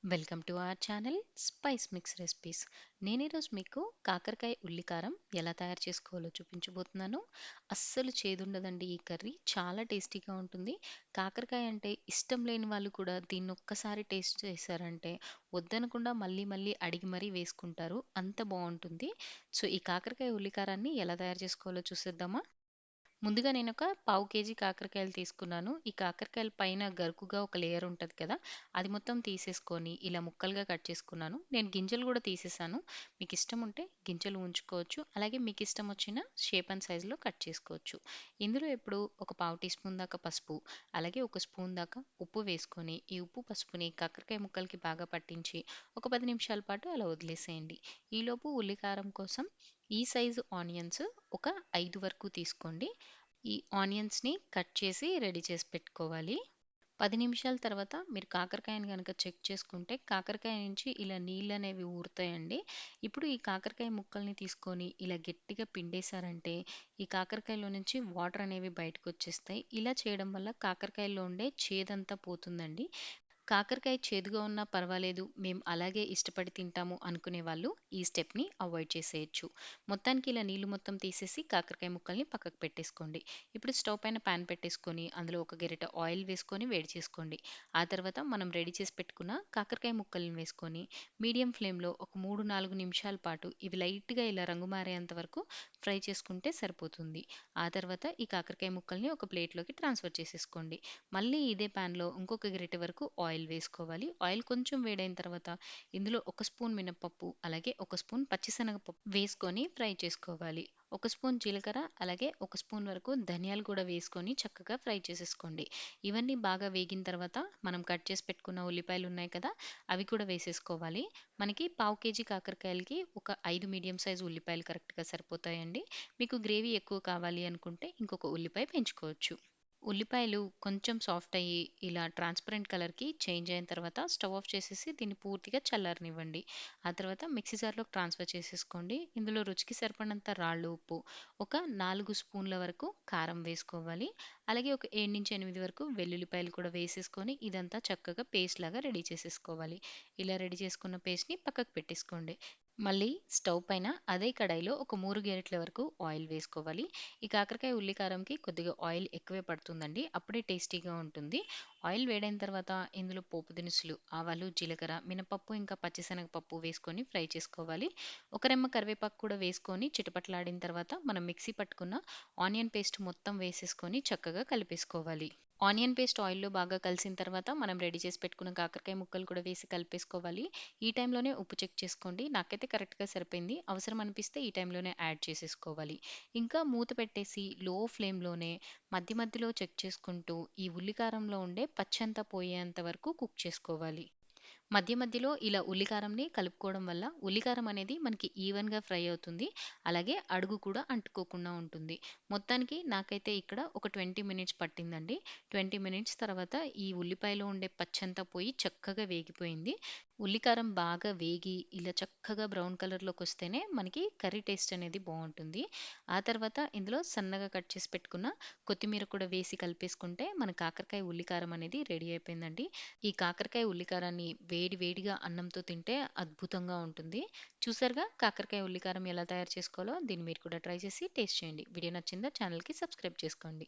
Welcome to our channel spice mix recipes. నేను ఈరోజు మీకు కాకరకాయ ఉల్లికారం ఎలా తయారు చేసుకోవాలో చూపించబోతున్నాను. అస్సలు చేదుండదండి ఈ కర్రీ. చాలా టేస్టీగా ఉంటుంది. కాకరకాయ అంటే ఇష్టం లేని వాళ్ళు కూడా దీన్ని ఒక్కసారి టేస్ట్ చేశారంటే వద్దనకుండా మళ్ళీ మళ్ళీ అడిగి మరీ వేసుకుంటారు. అంత బాగుంటుంది. సో ఈ కాకరకాయ ఉల్లికారాన్ని ఎలా తయారు చేసుకోవాలో చూసేద్దామా? ముందుగా నేనొక పావు కేజీ కాకరకాయలు తీసుకున్నాను. ఈ కాకరకాయల పైన గరుకుగా ఒక లేయర్ ఉంటది కదా! అది మొత్తం తీసేసుకొని ఇలా ముక్కలుగా కట్ చేసుకున్నాను. నేను గింజలు గూడా తీసేసాను. మీకిష్టం ఉంటే గింజలు ఉంచుకోవచ్చు. అలాగే మీకిష్టం వచ్చిన షేప్ అండ్ సైజ్‌లో కట్ చేసుకోవచ్చు. ఇందులో ఇప్పుడు ఒక పావు టీ స్పూన్ దాకా పసుపు, అలాగే ఒక స్పూన్ దాకా ఉప్పు వేసుకొని, ఈ ఉప్పు, పసుపుని కాకరకాయ ముక్కలకి బాగా పట్టించి ఒక 10 నిమిషాల పాటు అలా వదిలేసేయండి. ఈలోపు ఉల్లికారం కోసం ఈ సైజు ఆనియన్స్ ఒక 5 వరకు తీసుకోండి. ఈ ఆనియన్స్‌ని కట్ చేసి రెడీ చేసి పెట్టుకోవాలి. 10 నిమిషాల తర్వాత మీరు కాకరకాయని గనక చెక్ చేసుకుంటే కాకరకాయ నుంచి ఇలా నీళ్ళనేవి ఊరుతాయండి. ఇప్పుడు ఈ కాకరకాయ ముక్కల్ని తీసుకొని ఇలా గట్టిగా పిండేశారంటే ఈ కాకరకాయలో నుంచి వాటర్ అనేవి బయటకొచ్చేస్తాయి. ఇలా చేయడం వల్ల కాకరకాయలో ఉండే చేదంతా పోతుందండి. కాకరకాయ చేదుగా ఉన్నా పర్వాలేదు. మేము అలాగే ఇష్టపడి తింటాము అనుకునే వాళ్ళు ఈ స్టెప్‌ని అవాయిడ్ చేసేయొచ్చు. మొత్తానికి ఇలా నీళ్లు మొత్తం తీసేసి కాకరకాయ ముక్కల్ని పక్కకు పెట్టేసుకోండి. ఇప్పుడు స్టవ్ పైన పాన్ పెట్టేసుకొని అందులో ఒక గెరిట ఆయిల్ వేసుకొని వేడి చేసుకోండి. ఆ తర్వాత మనం రెడీ చేసి పెట్టుకున్న కాకరకాయ ముక్కల్ని వేసుకొని మీడియం ఫ్లేమ్‌లో ఒక 3, 4 నిమిషాల పాటు ఇవి లైట్‌గా ఇలా రంగు మారేంత వరకు ఫ్రై చేసుకుంటే సరిపోతుంది. ఆ తర్వాత ఈ కాకరకాయ ముక్కల్ని ఒక ప్లేట్‌లోకి ట్రాన్స్‌ఫర్ చేసేసుకోండి. మళ్ళీ ఇదే పాన్‌లో ఇంకొక గరిటె వరకు ఆయిల్ వేసుకోవాలి. ఆయిల్ కొంచెం వేడైన తర్వాత ఇందులో ఒక స్పూన్ మినపప్పు, అలాగే ఒక స్పూన్ పచ్చిశనగపప్పు వేసుకొని ఫ్రై చేసుకోవాలి. ఒక స్పూన్ జీలకర్ర, అలాగే ఒక స్పూన్ వరకు ధనియాలు కూడా వేసుకొని చక్కగా ఫ్రై చేసేసుకోండి. ఇవన్నీ బాగా వేగిన తర్వాత మనం కట్ చేసి పెట్టుకున్న ఉల్లిపాయలు ఉన్నాయి కదా! అవి కూడా వేసేసుకోవాలి. మనకి పావు కేజీ కాకరకాయలకి ఒక 5 మీడియం సైజ్ ఉల్లిపాయలు కరెక్ట్‌గా సరిపోతాయండి. మీకు గ్రేవీ ఎక్కువ కావాలి అనుకుంటే ఇంకొక ఉల్లిపాయ పెంచుకోవచ్చు. ఉల్లిపాయలు కొంచెం సాఫ్ట్ అయ్యి, ఇలా ట్రాన్స్‌పరెంట్ కలర్‌కి చేంజ్ అయిన తర్వాత స్టవ్ ఆఫ్ చేసేసి దీన్ని పూర్తిగా చల్లారనివ్వండి. ఆ తర్వాత మిక్సీ జార్‌లోకి ట్రాన్స్‌ఫర్ చేసేసుకోండి. ఇందులో రుచికి సరిపడినంత రాళ్ళు ఉప్పు, ఒక 4 స్పూన్ల వరకు కారం వేసుకోవాలి. అలాగే ఒక 7-8 వరకు వెల్లుల్లిపాయలు కూడా వేసేసుకొని ఇదంతా చక్కగా పేస్ట్ లాగా రెడీ చేసేసుకోవాలి. ఇలా రెడీ చేసుకున్న పేస్ట్‌ని పక్కకు పెట్టేసుకోండి. మళ్ళీ స్టవ్ పైన అదే కడాయిలో ఒక 3 గరిటెల వరకు ఆయిల్ వేసుకోవాలి. ఈ కాకరకాయ ఉల్లి కారంకి కొద్దిగా ఆయిల్ ఎక్కువే పడుతుందండి. అప్పుడే టేస్టీగా ఉంటుంది. ఆయిల్ వేడైన తర్వాత ఇందులో పోపు దినుసులు, ఆవాలు, జీలకర్ర, మినపప్పు ఇంకా పచ్చిశనగపప్పు వేసుకొని ఫ్రై చేసుకోవాలి. ఒక రెమ్మ కరివేపాకు కూడా వేసుకొని చిటపటలాడిన తర్వాత మనం మిక్సీ పట్టుకున్న ఆనియన్ పేస్ట్ మొత్తం వేసేసుకొని చక్కగా కలిపేసుకోవాలి. ఆనియన్ పేస్ట్ ఆయిల్‌లో బాగా కలిసిన తర్వాత మనం రెడీ చేసి పెట్టుకున్న కాకరకాయ ముక్కలు కూడా వేసి కలిపేసుకోవాలి. ఈ టైంలోనే ఉప్పు చెక్ చేసుకోండి. నాకైతే కరెక్ట్‌గా సరిపోయింది. అవసరం అనిపిస్తే ఈ టైంలోనే యాడ్ చేసేసుకోవాలి. ఇంకా మూత పెట్టేసి లో ఫ్లేమ్‌లోనే మధ్య మధ్యలో చెక్ చేసుకుంటూ ఈ ఉల్లి కారంలో ఉండే పచ్చంతా పోయేంత వరకు కుక్ చేసుకోవాలి. మధ్య మధ్యలో ఇలా ఉల్లికారంని కలుపుకోవడం వల్ల ఉల్లికారం అనేది మనకి ఈవెన్‌గా ఫ్రై అవుతుంది. అలాగే అడుగు కూడా అంటుకోకుండా ఉంటుంది. మొత్తానికి నాకైతే ఇక్కడ ఒక 20 మినిట్స్ పట్టిందండి. 20 మినిట్స్ తర్వాత ఈ ఉల్లిపాయలో ఉండే పచ్చంతా పోయి చక్కగా వేగిపోయింది. ఉల్లికారం బాగా వేగి ఇలా చక్కగా బ్రౌన్ కలర్‌లోకొస్తేనే మనకి కర్రీ టేస్ట్ అనేది బావుంటుంది. ఆ తర్వాత ఇందులో సన్నగా కట్ చేసి పెట్టుకున్న కొత్తిమీర కూడా వేసి కలిపేసుకుంటే మన కాకరకాయ ఉల్లికారం అనేది రెడీ అయిపోయిందండి. ఈ కాకరకాయ ఉల్లికారాన్ని వేడి వేడిగా అన్నంతో తింటే అద్భుతంగా ఉంటుంది. చూసారుగా కాకరకాయ ఉల్లికారం ఎలా తయారు చేసుకోవాలో దీన్ని మీరు కూడా ట్రై చేసి టేస్ట్ చేయండి. వీడియో నచ్చిందా? ఛానల్‌కి సబ్స్క్రైబ్ చేసుకోండి.